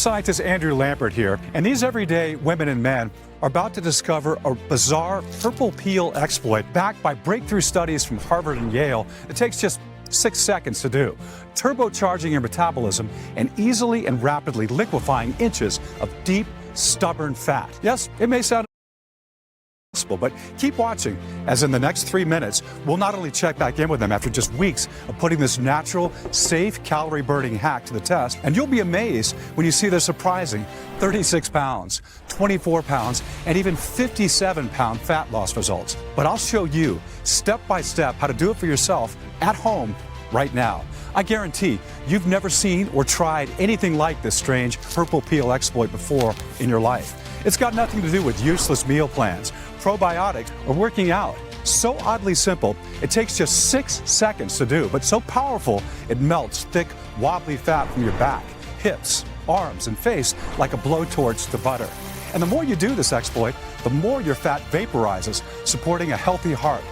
Scientist Andrew Lambert here, and these everyday women and men are about to discover a bizarre purple peel exploit backed by breakthrough studies from Harvard and Yale. It takes just 6 seconds to do, turbocharging your metabolism and easily and rapidly liquefying inches of deep, stubborn fat. Yes, it may sound impossible, but keep watching, as in the next 3 minutes, we'll not only check back in with them after just weeks of putting this natural, safe, calorie-burning hack to the test, and you'll be amazed when you see their surprising 36 pounds, 24 pounds, and even 57-pound fat loss results. But I'll show you, step by step, how to do it for yourself at home right now. I guarantee you've never seen or tried anything like this strange purple peel exploit before in your life. It's got nothing to do with useless meal plans, probiotics, or working out. So oddly simple, it takes just 6 seconds to do, but so powerful, it melts thick, wobbly fat from your back, hips, arms, and face like a blowtorch to butter. And the more you do this exploit, the more your fat vaporizes, supporting a healthy heart,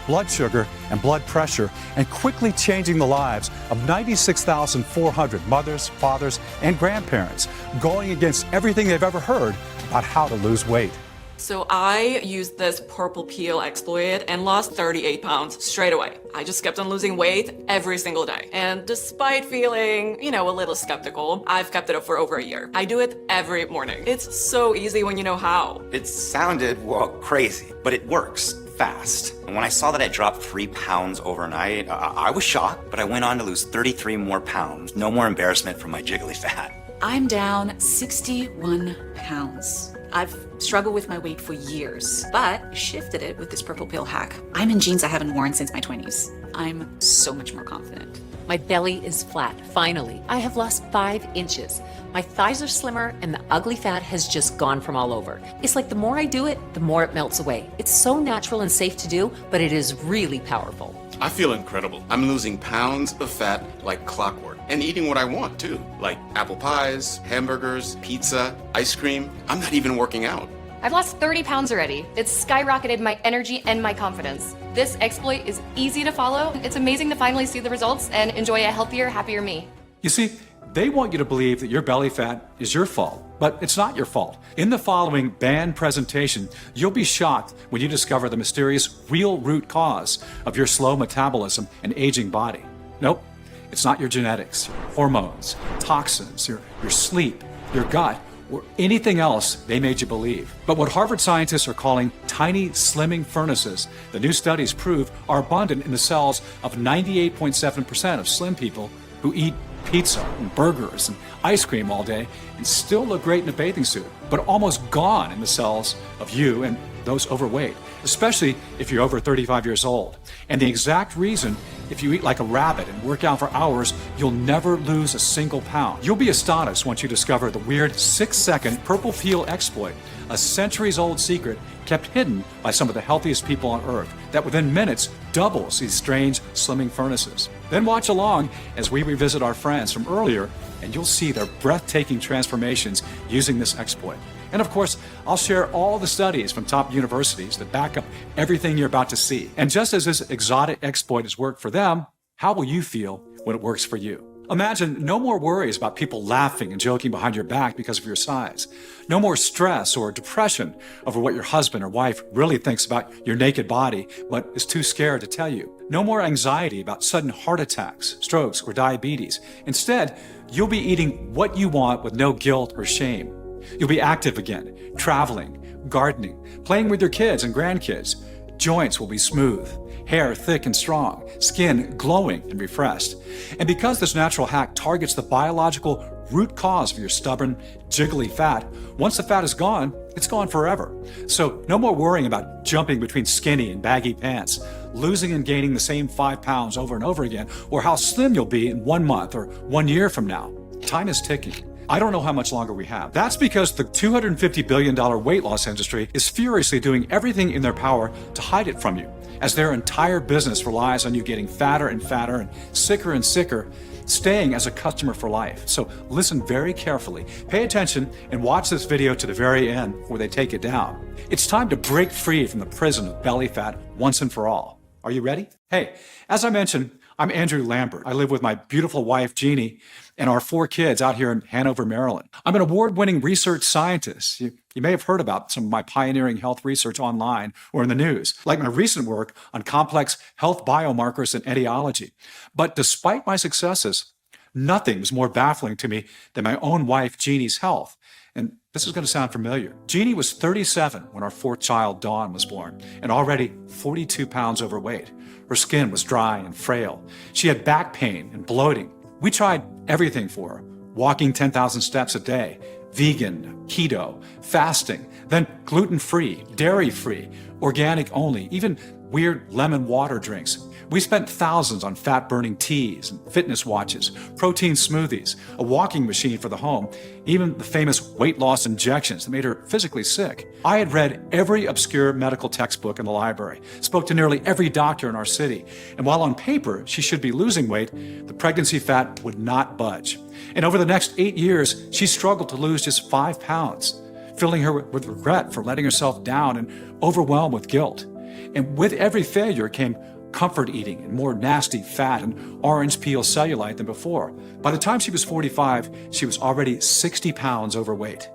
blood sugar, and blood pressure, and quickly changing the lives of 96,400 mothers, fathers, and grandparents, going against everything they've ever heard about how to lose weight. So I used this purple peel exploit and lost 38 pounds straight away. I just kept on losing weight every single day. And despite feeling, a little skeptical, I've kept it up for over a year. I do it every morning. It's so easy when you know how. It sounded, crazy, but it works fast. And when I saw that I dropped 3 pounds overnight, I was shocked, but I went on to lose 33 more pounds. No more embarrassment from my jiggly fat. I'm down 61 pounds. I've struggled with my weight for years, but shifted it with this purple pill hack. I'm in jeans I haven't worn since my 20s. I'm so much more confident. My belly is flat, finally. I have lost 5 inches. My thighs are slimmer and the ugly fat has just gone from all over. It's like the more I do it, the more it melts away. It's so natural and safe to do, but it is really powerful. I feel incredible. I'm losing pounds of fat like clockwork and eating what I want too, like apple pies, hamburgers, pizza, ice cream. I'm not even working out. I've lost 30 pounds already. It's skyrocketed my energy and my confidence. This exploit is easy to follow. It's amazing to finally see the results and enjoy a healthier, happier me. You see, they want you to believe that your belly fat is your fault, but it's not your fault. In the following banned presentation, you'll be shocked when you discover the mysterious real root cause of your slow metabolism and aging body. Nope, it's not your genetics, hormones, toxins, your sleep, your gut, or anything else they made you believe. But what Harvard scientists are calling tiny slimming furnaces, the new studies prove are abundant in the cells of 98.7% of slim people who eat pizza and burgers and ice cream all day and still look great in a bathing suit, but almost gone in the cells of you and those overweight, especially if you're over 35 years old. And the exact reason, if you eat like a rabbit and work out for hours, you'll never lose a single pound. You'll be astonished once you discover the weird 6-second purple peel exploit, a centuries-old secret kept hidden by some of the healthiest people on Earth that within minutes doubles these strange slimming furnaces. Then watch along as we revisit our friends from earlier, and you'll see their breathtaking transformations using this exploit. And of course, I'll share all the studies from top universities that back up everything you're about to see. And just as this exotic exploit has worked for them, how will you feel when it works for you? Imagine no more worries about people laughing and joking behind your back because of your size. No more stress or depression over what your husband or wife really thinks about your naked body, but is too scared to tell you. No more anxiety about sudden heart attacks, strokes, or diabetes. Instead, you'll be eating what you want with no guilt or shame. You'll be active again, traveling, gardening, playing with your kids and grandkids. Joints will be smooth, hair thick and strong, skin glowing and refreshed. And because this natural hack targets the biological root cause of your stubborn, jiggly fat, once the fat is gone, it's gone forever. So no more worrying about jumping between skinny and baggy pants, losing and gaining the same 5 pounds over and over again, or how slim you'll be in 1 month or 1 year from now. Time is ticking. I don't know how much longer we have. That's because the $250 billion weight loss industry is furiously doing everything in their power to hide it from you, as their entire business relies on you getting fatter and fatter and sicker, staying as a customer for life. So listen very carefully, pay attention, and watch this video to the very end where they take it down. It's time to break free from the prison of belly fat once and for all. Are you ready? Hey, as I mentioned, I'm Andrew Lambert. I live with my beautiful wife, Jeannie, and our 4 kids out here in Hanover, Maryland. I'm an award-winning research scientist. You may have heard about some of my pioneering health research online or in the news, like my recent work on complex health biomarkers and etiology. But despite my successes, nothing was more baffling to me than my own wife, Jeannie's health. And this is going to sound familiar. Jeannie was 37 when our 4th child, Dawn, was born, and already 42 pounds overweight. Her skin was dry and frail. She had back pain and bloating. We tried everything for her, walking 10,000 steps a day, vegan, keto, fasting, then gluten-free, dairy-free, organic only, even weird lemon water drinks. We spent thousands on fat-burning teas and fitness watches, protein smoothies, a walking machine for the home, even the famous weight loss injections that made her physically sick. I had read every obscure medical textbook in the library, spoke to nearly every doctor in our city, and while on paper she should be losing weight, the pregnancy fat would not budge. And over the next 8 years, she struggled to lose just 5 pounds, filling her with regret for letting herself down and overwhelmed with guilt. And with every failure came comfort eating and more nasty fat and orange peel cellulite than before. By the time she was 45, she was already 60 pounds overweight.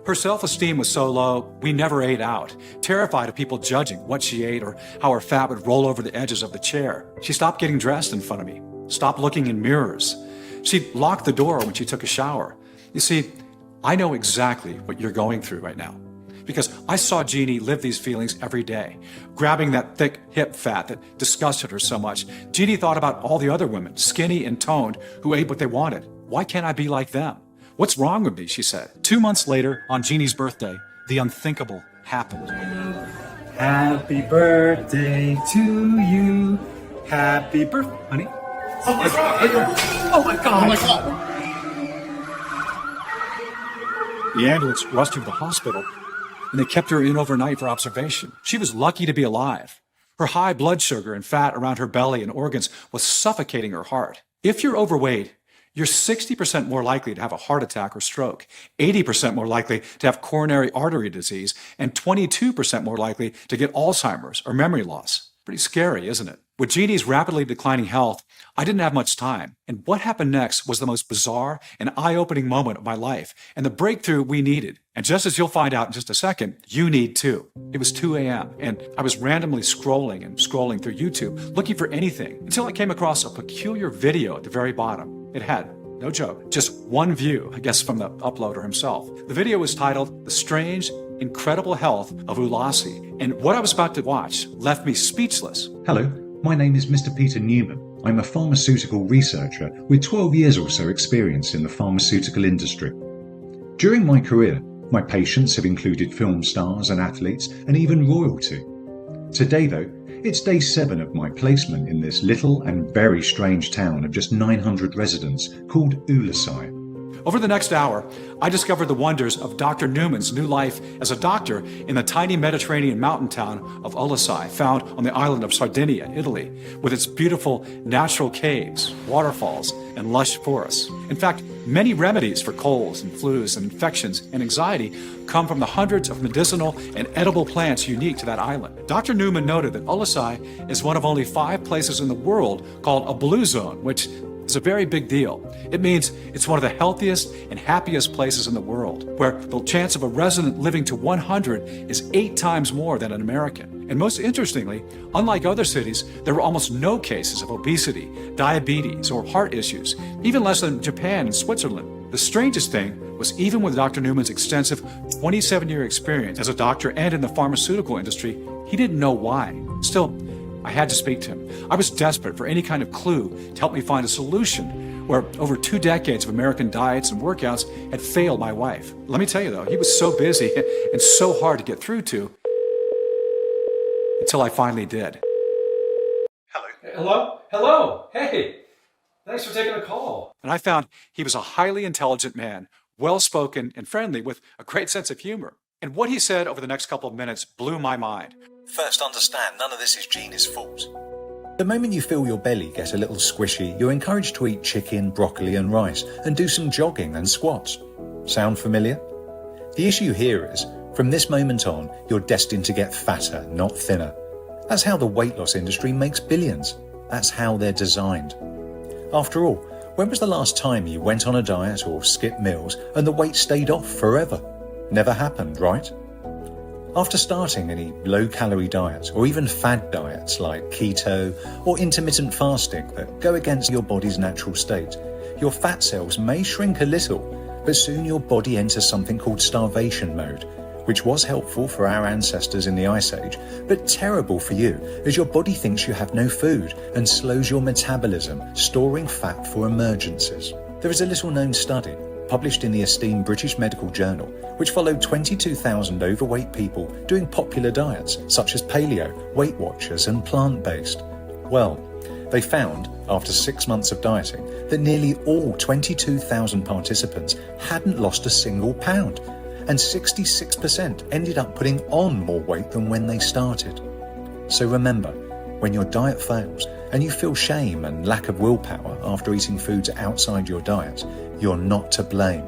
Her self-esteem was so low, we never ate out, terrified of people judging what she ate or how her fat would roll over the edges of the chair. She stopped getting dressed in front of me, stopped looking in mirrors. She'd lock the door when she took a shower. You see, I know exactly what you're going through right now, because I saw Jeannie live these feelings every day, grabbing that thick hip fat that disgusted her so much. Jeannie thought about all the other women, skinny and toned, who ate what they wanted. Why can't I be like them? What's wrong with me, she said. 2 months later, on Jeannie's birthday, the unthinkable happened. Happy birthday to you. Happy birthday, honey. Oh my God. Oh my God. Oh my God. The ambulance rushed her to the hospital, and they kept her in overnight for observation. She was lucky to be alive. Her high blood sugar and fat around her belly and organs was suffocating her heart. If you're overweight, you're 60% more likely to have a heart attack or stroke, 80% more likely to have coronary artery disease, and 22% more likely to get Alzheimer's or memory loss. Pretty scary, isn't it? With Jeannie's rapidly declining health, I didn't have much time, and what happened next was the most bizarre and eye-opening moment of my life, and the breakthrough we needed. And just as you'll find out in just a second, you need too. It was 2 a.m., and I was randomly scrolling through YouTube, looking for anything, until I came across a peculiar video at the very bottom. It had, no joke, just one view, I guess from the uploader himself. The video was titled, "The Strange, Incredible Health of Ulasi," and what I was about to watch left me speechless. Hello, my name is Mr. Peter Newman. I'm a pharmaceutical researcher with 12 years or so experience in the pharmaceutical industry. During my career, my patients have included film stars and athletes and even royalty. Today though, it's day 7 of my placement in this little and very strange town of just 900 residents called Ulasai. Over the next hour, I discovered the wonders of Dr. Newman's new life as a doctor in the tiny Mediterranean mountain town of Ulasai, found on the island of Sardinia, Italy, with its beautiful natural caves, waterfalls, and lush forests. In fact, many remedies for colds and flus and infections and anxiety come from the hundreds of medicinal and edible plants unique to that island. Dr. Newman noted that Ulasai is one of only 5 places in the world called a blue zone, which is a very big deal. It means it's one of the healthiest and happiest places in the world, where the chance of a resident living to 100 is 8 times more than an American. And most interestingly, unlike other cities, there were almost no cases of obesity, diabetes, or heart issues, even less than Japan and Switzerland. The strangest thing was, even with Dr. Newman's extensive 27-year experience as a doctor and in the pharmaceutical industry, he didn't know why. Still, I had to speak to him. I was desperate for any kind of clue to help me find a solution where over 2 decades of American diets and workouts had failed my wife. Let me tell you though, he was so busy and so hard to get through to until I finally did. Hello? Hey, thanks for taking a call. And I found he was a highly intelligent man, well-spoken and friendly with a great sense of humor. And what he said over the next couple of minutes blew my mind. First, understand, none of this is Jeannie's fault. The moment you feel your belly get a little squishy, you're encouraged to eat chicken, broccoli and rice and do some jogging and squats. Sound familiar? The issue here is, from this moment on, you're destined to get fatter, not thinner. That's how the weight loss industry makes billions. That's how they're designed. After all, When was the last time you went on a diet or skipped meals and the weight stayed off forever? Never happened, right? After starting any low-calorie diets or even fad diets like keto or intermittent fasting that go against your body's natural state, your fat cells may shrink a little, but soon your body enters something called starvation mode, which was helpful for our ancestors in the Ice Age, but terrible for you as your body thinks you have no food and slows your metabolism, storing fat for emergencies. There is a little-known study published in the esteemed British Medical Journal, which followed 22,000 overweight people doing popular diets such as paleo, Weight Watchers and plant-based. Well, they found, after 6 months of dieting, that nearly all 22,000 participants hadn't lost a single pound, and 66% ended up putting on more weight than when they started. So remember, when your diet fails and you feel shame and lack of willpower after eating foods outside your diet, you're not to blame.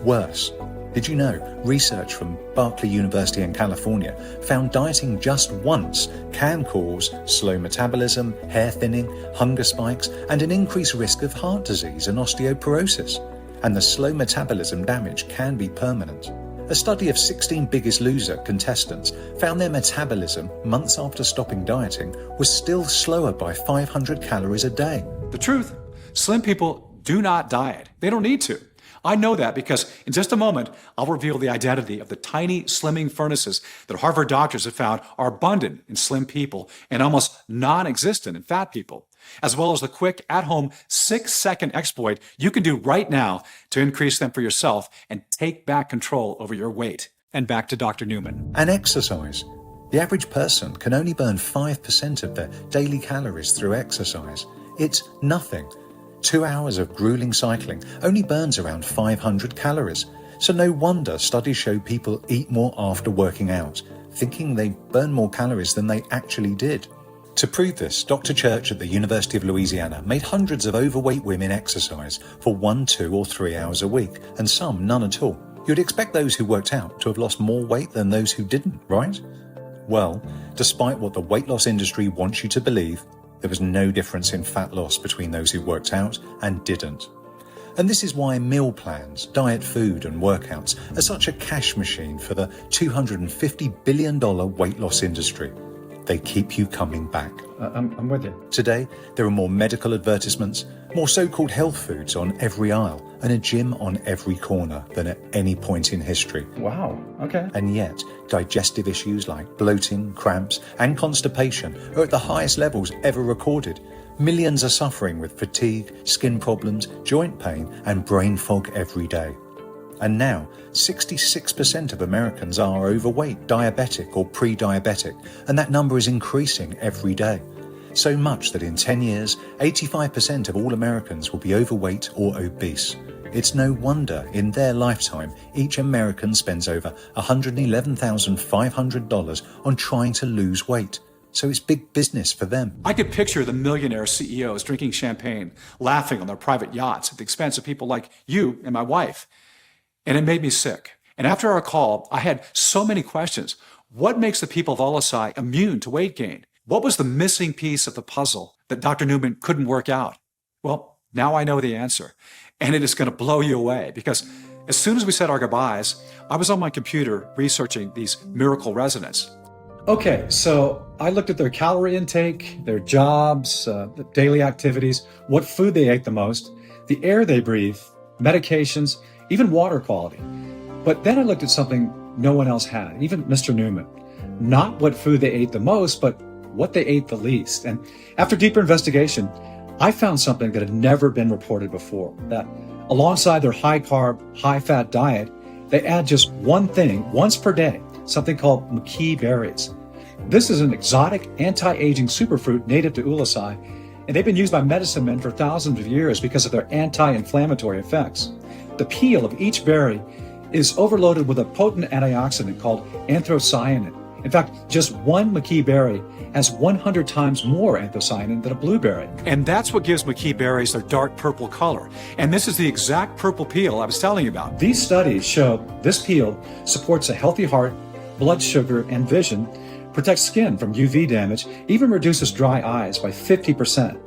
Worse, did you know research from Berkeley University in California found dieting just once can cause slow metabolism, hair thinning, hunger spikes, and an increased risk of heart disease and osteoporosis. And the slow metabolism damage can be permanent. A study of 16 Biggest Loser contestants found their metabolism months after stopping dieting was still slower by 500 calories a day. The truth, slim people do not diet. They don't need to. I know that because in just a moment, I'll reveal the identity of the tiny slimming furnaces that Harvard doctors have found are abundant in slim people and almost non-existent in fat people, as well as the quick, at-home, 6-second exploit you can do right now to increase them for yourself and take back control over your weight. And back to Dr. Newman. And exercise. The average person can only burn 5% of their daily calories through exercise. It's nothing. 2 hours of grueling cycling only burns around 500 calories. So no wonder studies show people eat more after working out, thinking they burn more calories than they actually did. To prove this, Dr. Church at the University of Louisiana made hundreds of overweight women exercise for 1, 2, or 3 hours a week, and some none at all. You'd expect those who worked out to have lost more weight than those who didn't, right? Well, despite what the weight loss industry wants you to believe, there was no difference in fat loss between those who worked out and didn't. And this is why meal plans, diet food and workouts are such a cash machine for the $250 billion weight loss industry. They keep you coming back. I'm with you. Today, there are more medical advertisements, more so-called health foods on every aisle, and a gym on every corner than at any point in history. Wow, okay. And yet, digestive issues like bloating, cramps, and constipation are at the highest levels ever recorded. Millions are suffering with fatigue, skin problems, joint pain, and brain fog every day. And now, 66% of Americans are overweight, diabetic, or pre-diabetic, and that number is increasing every day. So much that in 10 years, 85% of all Americans will be overweight or obese. It's no wonder in their lifetime, each American spends over $111,500 on trying to lose weight. So it's big business for them. I could picture the millionaire CEOs drinking champagne, laughing on their private yachts at the expense of people like you and my wife. And it made me sick. And after our call, I had so many questions. What makes the people of LSI immune to weight gain? What was the missing piece of the puzzle that Dr. Newman couldn't work out? Well, now I know the answer. And it is going to blow you away because as soon as we said our goodbyes, I was on my computer researching these miracle residents. Okay, so I looked at their calorie intake, their jobs, the daily activities, what food they ate the most, the air they breathe, medications, even water quality. But then I looked at something no one else had, even Mr. Newman. Not what food they ate the most, but what they ate the least. And after deeper investigation, I found something that had never been reported before, that alongside their high-carb, high-fat diet, they add just one thing once per day, something called maqui berries. This is an exotic anti-aging superfruit native to Ulithi, and they've been used by medicine men for thousands of years because of their anti-inflammatory effects. The peel of each berry is overloaded with a potent antioxidant called anthocyanin. In fact, just one maqui berry has 100 times more anthocyanin than a blueberry. And that's what gives maqui berries their dark purple color. And this is the exact purple peel I was telling you about. These studies show this peel supports a healthy heart, blood sugar, and vision, protects skin from UV damage, even reduces dry eyes by 50%.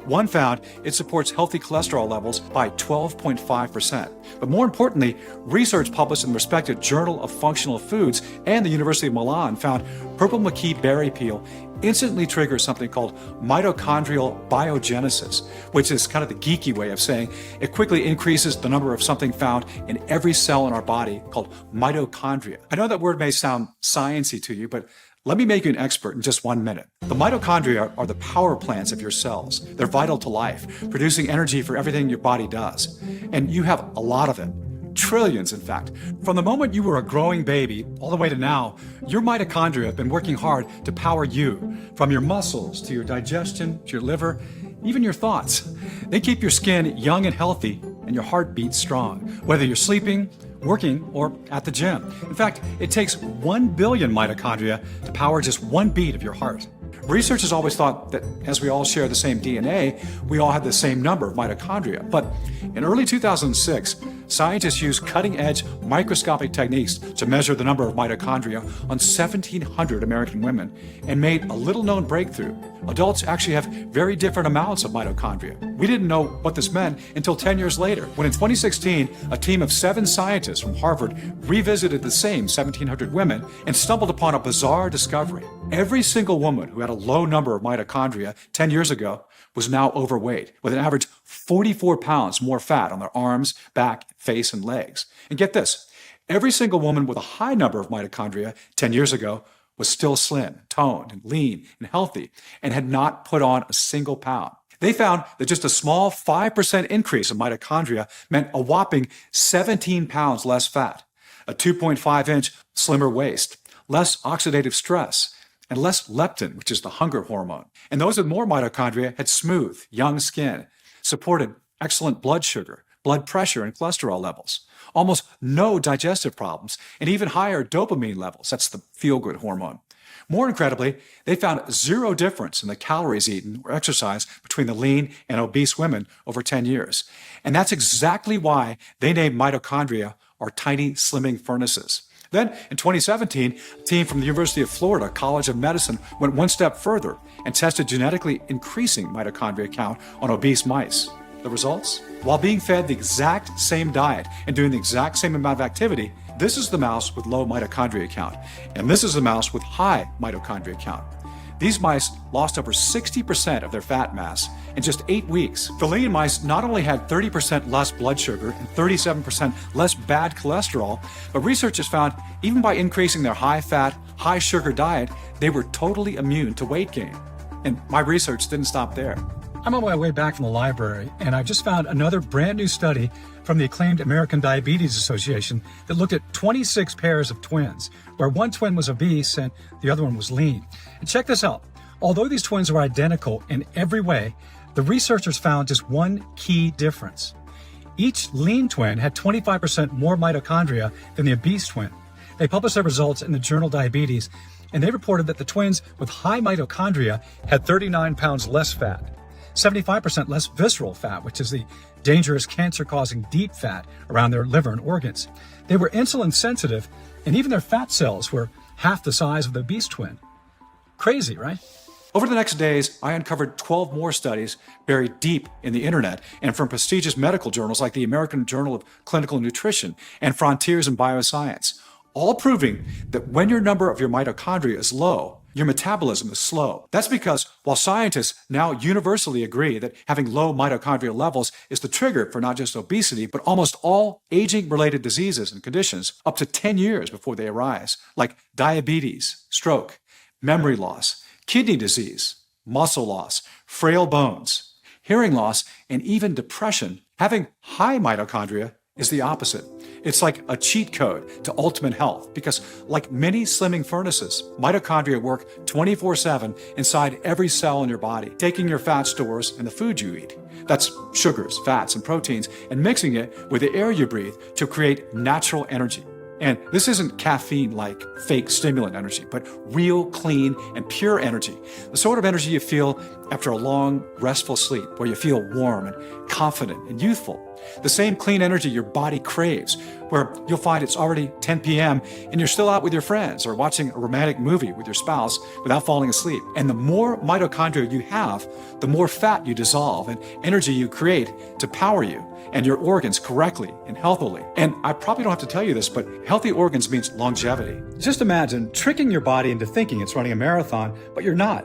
One found it supports healthy cholesterol levels by 12.5%. But more importantly, research published in the respected Journal of Functional Foods and the University of Milan found purple maqui berry peel instantly triggers something called mitochondrial biogenesis, which is kind of the geeky way of saying it quickly increases the number of something found in every cell in our body called mitochondria. I know that word may sound sciencey to you, but let me make you an expert in just 1 minute. The mitochondria are the power plants of your cells. They're vital to life, producing energy for everything your body does. And you have a lot of it. Trillions, in fact. From the moment you were a growing baby all the way to now, your mitochondria have been working hard to power you, from your muscles to your digestion to your liver, even your thoughts. They keep your skin young and healthy and your heartbeat strong, whether you're sleeping, working, or at the gym. In fact, it takes 1 billion mitochondria to power just one beat of your heart. Researchers always thought that as we all share the same DNA, we all had the same number of mitochondria. But in early 2006, scientists used cutting-edge microscopic techniques to measure the number of mitochondria on 1,700 American women and made a little-known breakthrough. Adults actually have very different amounts of mitochondria. We didn't know what this meant until 10 years later, when in 2016, a team of 7 scientists from Harvard revisited the same 1,700 women and stumbled upon a bizarre discovery. Every single woman who had a low number of mitochondria 10 years ago was now overweight, with an average 44 pounds more fat on their arms, back, face, and legs. And get this, every single woman with a high number of mitochondria 10 years ago was still slim, toned, and lean, and healthy, and had not put on a single pound. They found that just a small 5% increase in mitochondria meant a whopping 17 pounds less fat, a 2.5-inch slimmer waist, less oxidative stress, and less leptin, which is the hunger hormone. And those with more mitochondria had smooth, young skin, supported excellent blood sugar, blood pressure, and cholesterol levels, almost no digestive problems, and even higher dopamine levels. That's the feel-good hormone. More incredibly, they found zero difference in the calories eaten or exercise between the lean and obese women over 10 years. And that's exactly why they named mitochondria our tiny slimming furnaces. Then, in 2017, a team from the University of Florida College of Medicine went one step further and tested genetically increasing mitochondria count on obese mice. The results? While being fed the exact same diet and doing the exact same amount of activity, this is the mouse with low mitochondria count, and this is the mouse with high mitochondria count. These mice lost over 60% of their fat mass in just 8 weeks. The lean mice not only had 30% less blood sugar and 37% less bad cholesterol, but researchers found even by increasing their high-fat, high-sugar diet, they were totally immune to weight gain. And my research didn't stop there. I'm on my way back from the library, and I just found another brand new study from the acclaimed American Diabetes Association that looked at 26 pairs of twins, where one twin was obese and the other one was lean. And check this out. Although these twins were identical in every way, the researchers found just one key difference. Each lean twin had 25% more mitochondria than the obese twin. They published their results in the journal Diabetes, and they reported that the twins with high mitochondria had 39 pounds less fat, 75% less visceral fat, which is the dangerous cancer-causing deep fat around their liver and organs. They were insulin sensitive, and even their fat cells were half the size of the obese twin. Crazy, right? Over the next days, I uncovered 12 more studies buried deep in the internet and from prestigious medical journals like the American Journal of Clinical Nutrition and Frontiers in Bioscience, all proving that when your number of your mitochondria is low, your metabolism is slow. That's because while scientists now universally agree that having low mitochondrial levels is the trigger for not just obesity, but almost all aging-related diseases and conditions up to 10 years before they arise, like diabetes, stroke, memory loss, kidney disease, muscle loss, frail bones, hearing loss, and even depression, having high mitochondria is the opposite. It's like a cheat code to ultimate health because, like many slimming furnaces, mitochondria work 24/7 inside every cell in your body, taking your fat stores and the food you eat. That's sugars, fats, and proteins, and mixing it with the air you breathe to create natural energy. And this isn't caffeine-like fake stimulant energy, but real, clean, and pure energy. The sort of energy you feel after a long, restful sleep, where you feel warm and confident and youthful. The same clean energy your body craves, where you'll find it's already 10 p.m. and you're still out with your friends or watching a romantic movie with your spouse without falling asleep. And the more mitochondria you have, the more fat you dissolve and energy you create to power you and your organs correctly and healthily. And I probably don't have to tell you this, but healthy organs means longevity. Just imagine tricking your body into thinking it's running a marathon, but you're not.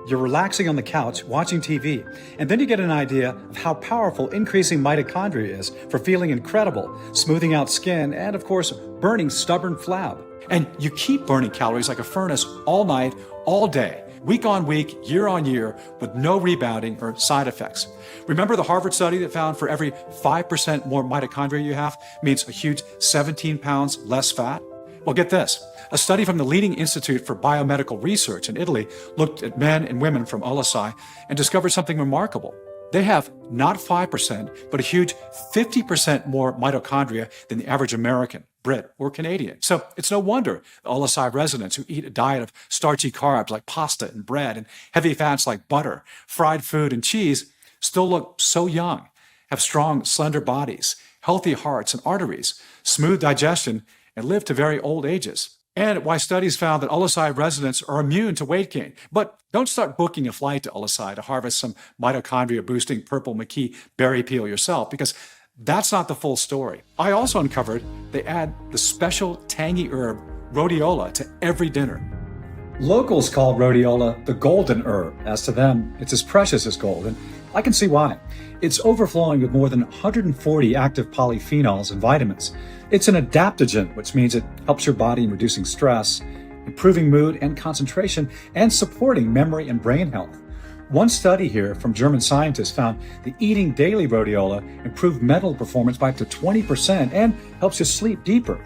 You're relaxing on the couch, watching TV, and then you get an idea of how powerful increasing mitochondria is for feeling incredible, smoothing out skin, and of course, burning stubborn flab. And you keep burning calories like a furnace all night, all day, week on week, year on year, with no rebounding or side effects. Remember the Harvard study that found for every 5% more mitochondria you have means a huge 17 pounds less fat? Well, get this. A study from the leading Institute for Biomedical Research in Italy looked at men and women from Olasai and discovered something remarkable. They have not 5%, but a huge 50% more mitochondria than the average American, Brit, or Canadian. So it's no wonder the Olasai residents who eat a diet of starchy carbs like pasta and bread and heavy fats like butter, fried food, and cheese still look so young, have strong, slender bodies, healthy hearts and arteries, smooth digestion, and live to very old ages. And why studies found that Olasai residents are immune to weight gain. But don't start booking a flight to Olasai to harvest some mitochondria-boosting purple McKee berry peel yourself, because that's not the full story. I also uncovered they add the special tangy herb rhodiola to every dinner. Locals call rhodiola the golden herb. As to them, it's as precious as gold, and I can see why. It's overflowing with more than 140 active polyphenols and vitamins. It's an adaptogen, which means it helps your body in reducing stress, improving mood and concentration, and supporting memory and brain health. One study here from German scientists found that eating daily rhodiola improved mental performance by up to 20% and helps you sleep deeper.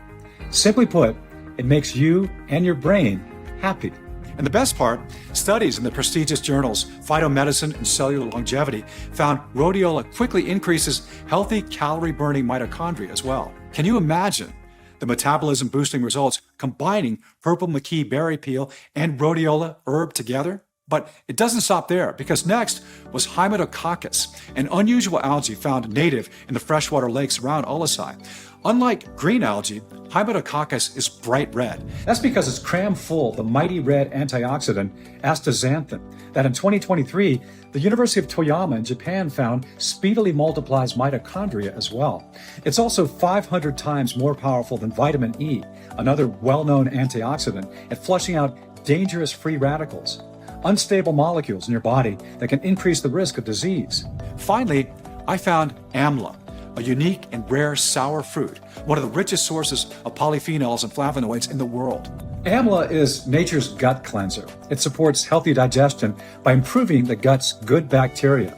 Simply put, it makes you and your brain happy. And the best part, studies in the prestigious journals Phytomedicine and Cellular Longevity found rhodiola quickly increases healthy calorie-burning mitochondria as well. Can you imagine the metabolism-boosting results combining purple McKee berry peel and rhodiola herb together? But it doesn't stop there, because next was Haematococcus, an unusual algae found native in the freshwater lakes around Olasai. Unlike green algae, Haematococcus is bright red. That's because it's crammed full of the mighty red antioxidant astaxanthin that in 2023, the University of Toyama in Japan found speedily multiplies mitochondria as well. It's also 500 times more powerful than vitamin E, another well-known antioxidant, at flushing out dangerous free radicals, unstable molecules in your body that can increase the risk of disease. Finally, I found amla, a unique and rare sour fruit, one of the richest sources of polyphenols and flavonoids in the world. Amla is nature's gut cleanser. It supports healthy digestion by improving the gut's good bacteria.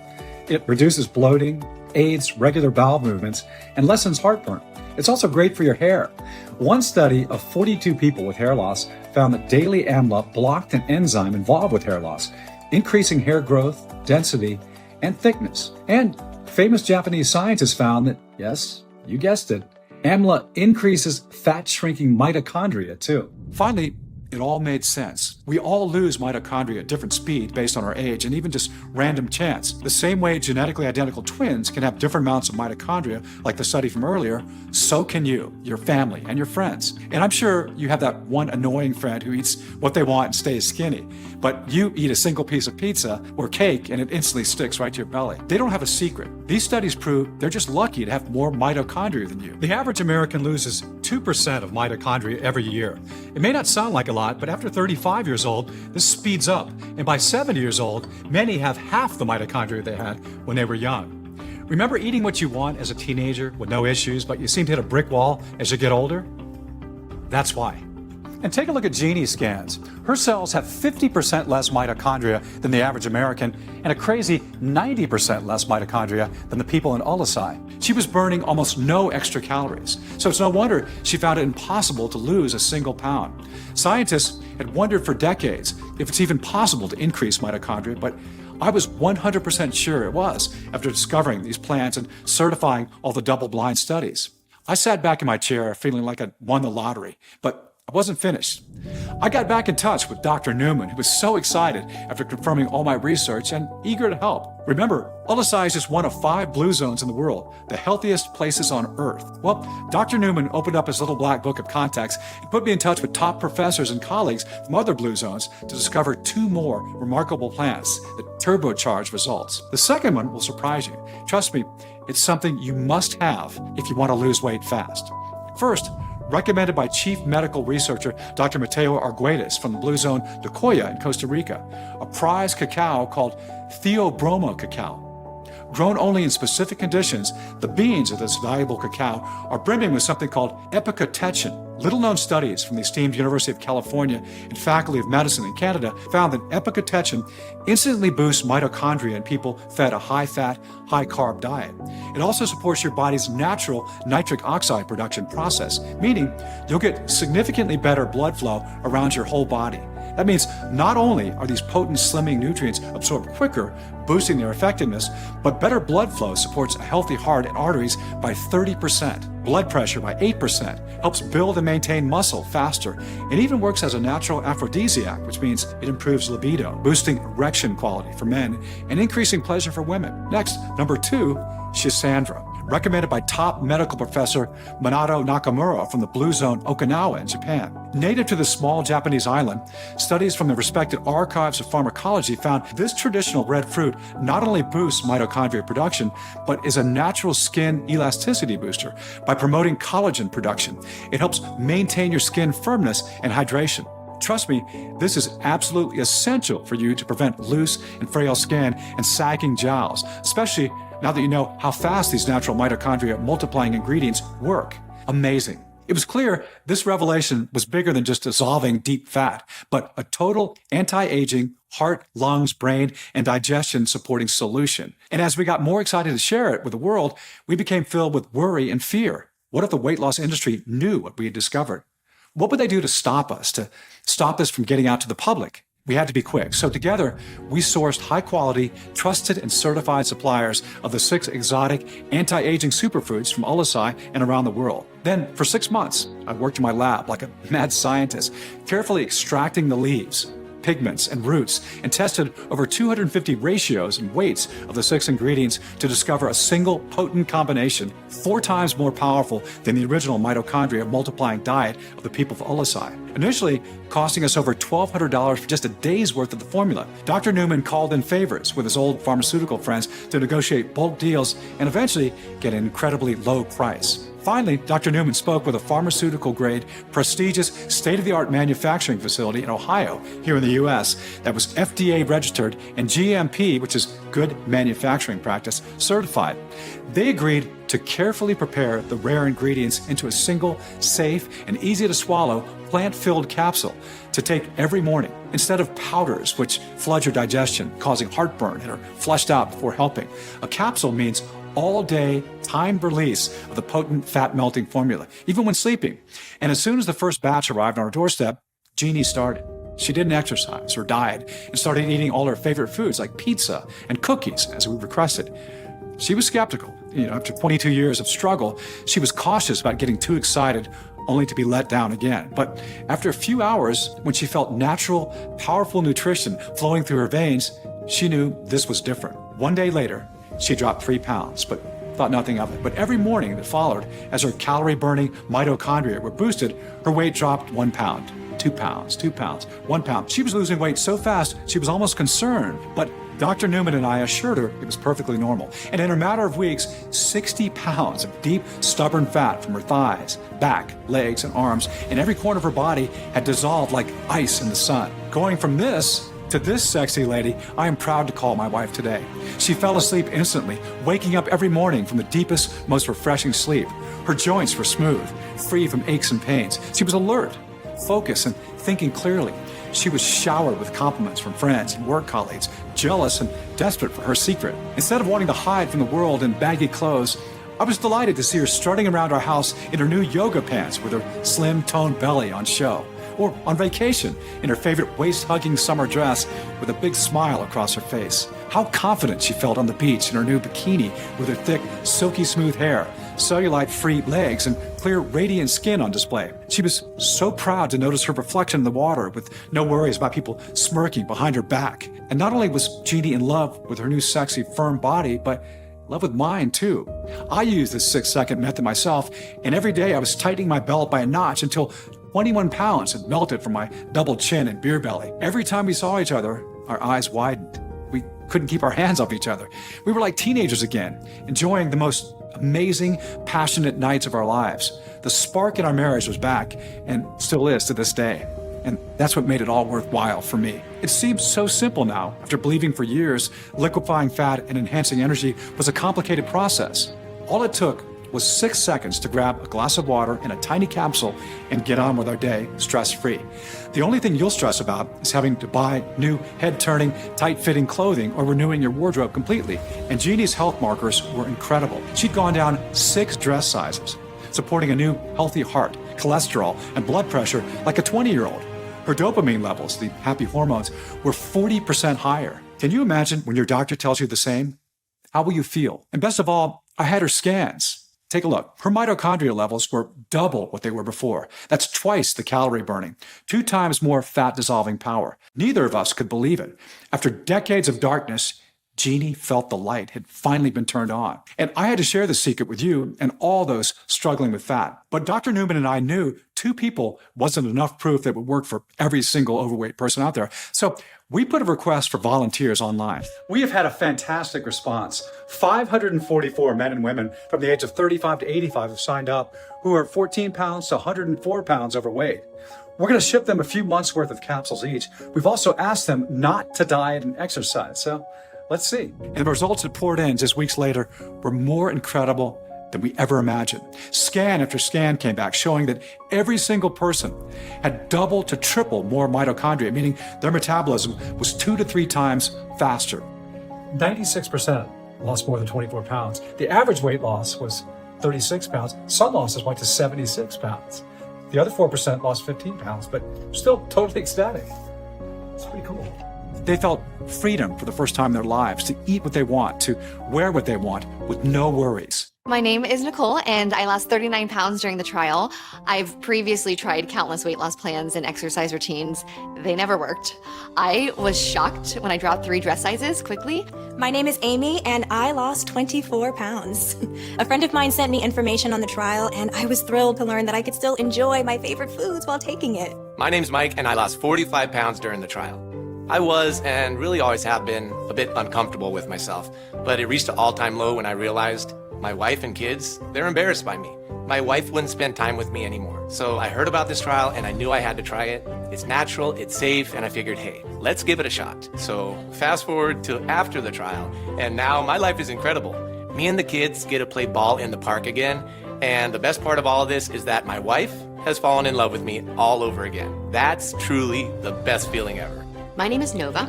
It reduces bloating, aids regular bowel movements, and lessens heartburn. It's also great for your hair. One study of 42 people with hair loss found that daily amla blocked an enzyme involved with hair loss, increasing hair growth, density, and thickness. And famous Japanese scientists found that, yes, you guessed it, amla increases fat-shrinking mitochondria too. Finally, it all made sense. We all lose mitochondria at different speeds based on our age and even just random chance. The same way genetically identical twins can have different amounts of mitochondria, like the study from earlier, so can you, your family, and your friends. And I'm sure you have that one annoying friend who eats what they want and stays skinny. But you eat a single piece of pizza or cake and it instantly sticks right to your belly. They don't have a secret. These studies prove they're just lucky to have more mitochondria than you. The average American loses 2% of mitochondria every year. It may not sound like a lot, but after 35 years old, this speeds up. And by 70 years old, many have half the mitochondria they had when they were young. Remember eating what you want as a teenager with no issues, but you seem to hit a brick wall as you get older? That's why. And take a look at Jeannie's scans. Her cells have 50% less mitochondria than the average American and a crazy 90% less mitochondria than the people in Olasai. She was burning almost no extra calories, so it's no wonder she found it impossible to lose a single pound. Scientists had wondered for decades if it's even possible to increase mitochondria, but I was 100% sure it was after discovering these plants and certifying all the double-blind studies. I sat back in my chair feeling like I'd won the lottery, but I wasn't finished. I got back in touch with Dr. Newman, who was so excited after confirming all my research and eager to help. Remember, Ullesai is just one of 5 blue zones in the world, the healthiest places on Earth. Well, Dr. Newman opened up his little black book of contacts and put me in touch with top professors and colleagues from other blue zones to discover 2 more remarkable plants that turbocharge results. The second one will surprise you. Trust me, it's something you must have if you want to lose weight fast. First, recommended by Chief Medical Researcher Dr. Mateo Arguedas from the Blue Zone de Coya in Costa Rica, a prize cacao called Theobroma cacao. Grown only in specific conditions, the beans of this valuable cacao are brimming with something called epicatechin. Little-known studies from the esteemed University of California and Faculty of Medicine in Canada found that epicatechin instantly boosts mitochondria in people fed a high-fat, high-carb diet. It also supports your body's natural nitric oxide production process, meaning you'll get significantly better blood flow around your whole body. That means not only are these potent slimming nutrients absorbed quicker, boosting their effectiveness, but better blood flow supports a healthy heart and arteries by 30%, blood pressure by 8%, helps build and maintain muscle faster, and even works as a natural aphrodisiac, which means it improves libido, boosting erection quality for men and increasing pleasure for women. Next, number 2, Schisandra, recommended by top medical professor Minato Nakamura from the Blue Zone Okinawa in Japan. Native to the small Japanese island, studies from the respected archives of pharmacology found this traditional red fruit not only boosts mitochondria production, but is a natural skin elasticity booster by promoting collagen production. It helps maintain your skin firmness and hydration. Trust me, this is absolutely essential for you to prevent loose and frail skin and sagging jowls, especially now that you know how fast these natural mitochondria multiplying ingredients work. Amazing. It was clear this revelation was bigger than just dissolving deep fat, but a total anti-aging, heart, lungs, brain, and digestion supporting solution. And as we got more excited to share it with the world, we became filled with worry and fear. What if the weight loss industry knew what we had discovered? What would they do to stop us this from getting out to the public? We had to be quick. So together, we sourced high-quality, trusted, and certified suppliers of the 6 exotic anti-aging superfoods from Ullesai and around the world. Then, for 6 months, I worked in my lab like a mad scientist, carefully extracting the leaves, pigments, and roots, and tested over 250 ratios and weights of the 6 ingredients to discover a single potent combination 4 times more powerful than the original mitochondria multiplying diet of the people of Ullesai. Initially costing us over $1,200 for just a day's worth of the formula. Dr. Newman called in favors with his old pharmaceutical friends to negotiate bulk deals and eventually get an incredibly low price. Finally, Dr. Newman spoke with a pharmaceutical-grade, prestigious, state-of-the-art manufacturing facility in Ohio, here in the U.S., that was FDA-registered and GMP, which is Good Manufacturing Practice, certified. They agreed to carefully prepare the rare ingredients into a single, safe, and easy-to-swallow, plant-filled capsule to take every morning, instead of powders which flood your digestion, causing heartburn and are flushed out before helping. A capsule means all-day, timed release of the potent fat-melting formula, even when sleeping. And as soon as the first batch arrived on our doorstep, Jeannie started. She didn't exercise or diet and started eating all her favorite foods like pizza and cookies, as we requested. She was skeptical. After 22 years of struggle, she was cautious about getting too excited, only to be let down again. But after a few hours, when she felt natural, powerful nutrition flowing through her veins, she knew this was different. One day later, she dropped 3 pounds, but thought nothing of it. But every morning that followed, as her calorie-burning mitochondria were boosted, her weight dropped 1 pound, 2 pounds, 2 pounds, 1 pound. She was losing weight so fast, she was almost concerned. But Dr. Newman and I assured her it was perfectly normal. And in a matter of weeks, 60 pounds of deep, stubborn fat from her thighs, back, legs, and arms, and every corner of her body had dissolved like ice in the sun. Going from this to this sexy lady, I am proud to call my wife today. She fell asleep instantly, waking up every morning from the deepest, most refreshing sleep. Her joints were smooth, free from aches and pains. She was alert, focused, and thinking clearly. She was showered with compliments from friends and work colleagues, jealous and desperate for her secret. Instead of wanting to hide from the world in baggy clothes, I was delighted to see her strutting around our house in her new yoga pants with her slim, toned belly on show. Or on vacation in her favorite waist-hugging summer dress with a big smile across her face. How confident she felt on the beach in her new bikini with her thick, silky smooth hair, cellulite-free legs and clear, radiant skin on display. She was so proud to notice her reflection in the water with no worries about people smirking behind her back. And not only was Jeannie in love with her new sexy, firm body, but in love with mine too. I used this 6-second method myself, and every day I was tightening my belt by a notch until 21 pounds had melted from my double chin and beer belly. Every time we saw each other, our eyes widened. We couldn't keep our hands off each other. We were like teenagers again, enjoying the most amazing, passionate nights of our lives. The spark in our marriage was back and still is to this day. And that's what made it all worthwhile for me. It seems so simple now. After believing for years, liquefying fat and enhancing energy was a complicated process. All it took was 6 seconds to grab a glass of water in a tiny capsule and get on with our day stress-free. The only thing you'll stress about is having to buy new head-turning, tight-fitting clothing or renewing your wardrobe completely. And Jeannie's health markers were incredible. She'd gone down 6 dress sizes, supporting a new healthy heart, cholesterol, and blood pressure like a 20-year-old. Her dopamine levels, the happy hormones, were 40% higher. Can you imagine when your doctor tells you the same? How will you feel? And best of all, I had her scans. Take a look. Her mitochondria levels were double what they were before. That's twice the calorie burning, 2 times more fat dissolving power. Neither of us could believe it. After decades of darkness, Jeannie felt the light had finally been turned on. And I had to share the secret with you and all those struggling with fat. But Dr. Newman and I knew 2 people wasn't enough proof that would work for every single overweight person out there. So we put a request for volunteers online. We have had a fantastic response. 544 men and women from the age of 35 to 85 have signed up who are 14 pounds to 104 pounds overweight. We're going to ship them a few months worth of capsules each. We've also asked them not to diet and exercise. So let's see. And the results that poured in just weeks later were more incredible than we ever imagined. Scan after scan came back showing that every single person had double to triple more mitochondria, meaning their metabolism was 2 to 3 times faster. 96% lost more than 24 pounds. The average weight loss was 36 pounds. Some losses went to 76 pounds. The other 4% lost 15 pounds, but still totally ecstatic. It's pretty cool. They felt freedom for the first time in their lives to eat what they want, to wear what they want with no worries. My name is Nicole, and I lost 39 pounds during the trial. I've previously tried countless weight loss plans and exercise routines. They never worked. I was shocked when I dropped 3 dress sizes quickly. My name is Amy, and I lost 24 pounds. A friend of mine sent me information on the trial, and I was thrilled to learn that I could still enjoy my favorite foods while taking it. My name's Mike, and I lost 45 pounds during the trial. I was, and really always have been, a bit uncomfortable with myself, but it reached an all-time low when I realized my wife and kids, they're embarrassed by me. My wife wouldn't spend time with me anymore. So I heard about this trial and I knew I had to try it. It's natural, it's safe, and I figured, hey, let's give it a shot. So fast forward to after the trial, and now my life is incredible. Me and the kids get to play ball in the park again, and the best part of all of this is that my wife has fallen in love with me all over again. That's truly the best feeling ever. My name is Nova,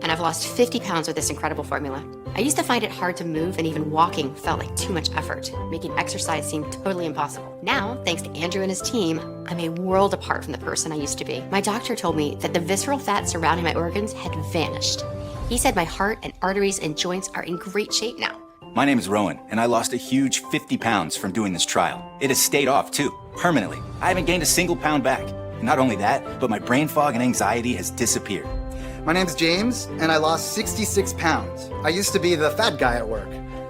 and I've lost 50 pounds with this incredible formula. I used to find it hard to move, and even walking felt like too much effort, making exercise seem totally impossible. Now, thanks to Andrew and his team, I'm a world apart from the person I used to be. My doctor told me that the visceral fat surrounding my organs had vanished. He said my heart and arteries and joints are in great shape now. My name is Rowan, and I lost a huge 50 pounds from doing this trial. It has stayed off, too, permanently. I haven't gained a single pound back. Not only that, but my brain fog and anxiety has disappeared. My name's James, and I lost 66 pounds. I used to be the fat guy at work.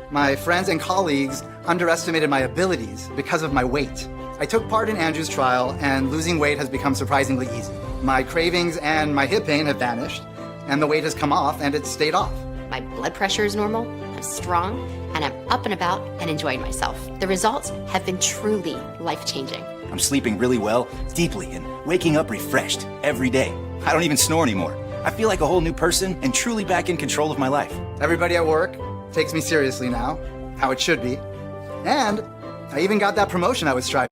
My friends and colleagues underestimated my abilities because of my weight. I took part in Andrew's trial, and losing weight has become surprisingly easy. My cravings and my hip pain have vanished, and the weight has come off, and it's stayed off. My blood pressure is normal, I'm strong, and I'm up and about and enjoying myself. The results have been truly life-changing. I'm sleeping really well, deeply, and waking up refreshed every day. I don't even snore anymore. I feel like a whole new person and truly back in control of my life. Everybody at work takes me seriously now, how it should be. And I even got that promotion I was striving